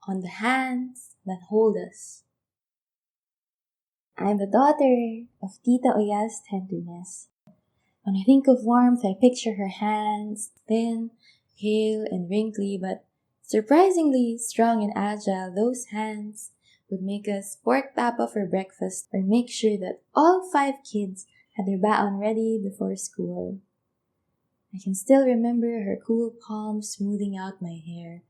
on the hands that hold us. I'm the daughter of Tita Oya's tenderness. When I think of warmth, I picture her hands, thin, pale, and wrinkly, but surprisingly strong and agile. Those hands would make us pork tapa for breakfast or make sure that all 5 kids had their baon ready before school. I can still remember her cool palm smoothing out my hair,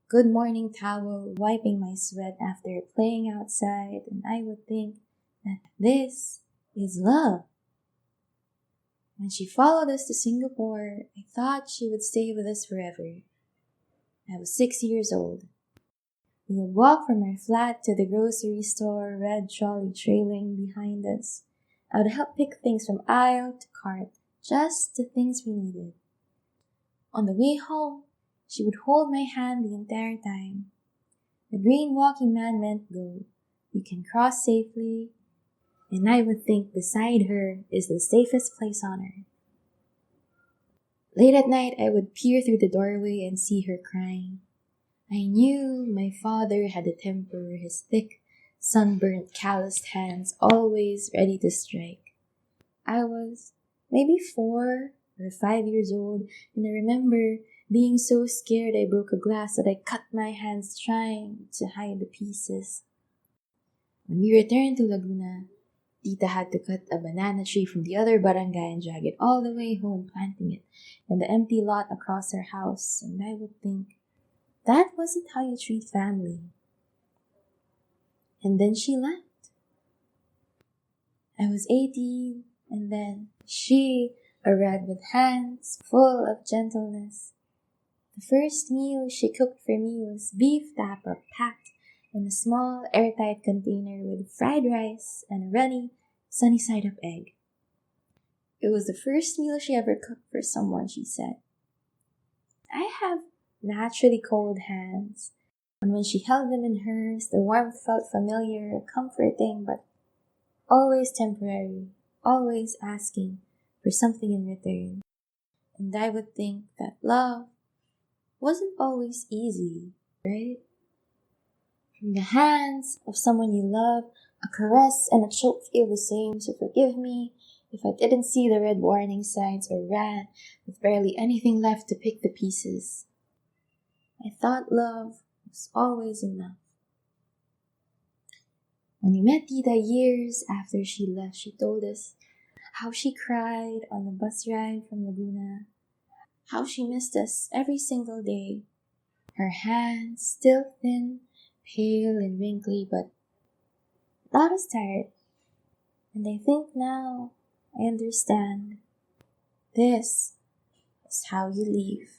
good morning towel wiping my sweat after playing outside, and I would think that this is love. When she followed us to Singapore, I thought she would stay with us forever. I was 6 years old. We would walk from our flat to the grocery store, red trolley trailing behind us. I would help pick things from aisle to cart, just the things we needed. On the way home, she would hold my hand the entire time. The green walking man meant go. You can cross safely, and I would think beside her is the safest place on earth. Late at night, I would peer through the doorway and see her crying. I knew my father had a temper, his thick, sunburnt, calloused hands always ready to strike. I was maybe 4 or 5 years old, and I remember being so scared I broke a glass that I cut my hands trying to hide the pieces. When we returned to Laguna, Tita had to cut a banana tree from the other barangay and drag it all the way home, planting it in the empty lot across our house, and I would think, that wasn't how you treat family. And then she left. I was 18, and then she arrived with hands full of gentleness. The first meal she cooked for me was beef tapa packed in a small airtight container with fried rice and a runny, sunny-side-up egg. It was the first meal she ever cooked for someone, she said. I have naturally cold hands, and when she held them in hers, the warmth felt familiar, comforting, but always temporary, always asking for something in return. And I would think that love wasn't always easy, right? From the hands of someone you love, a caress and a choke feel the same, so forgive me if I didn't see the red warning signs or ran with barely anything left to pick the pieces. I thought love was always enough. When we met Tita years after she left, she told us how she cried on the bus ride from Laguna, how she missed us every single day. Her hands still thin, pale and wrinkly, but not as tired. And I think now I understand. This is how you leave.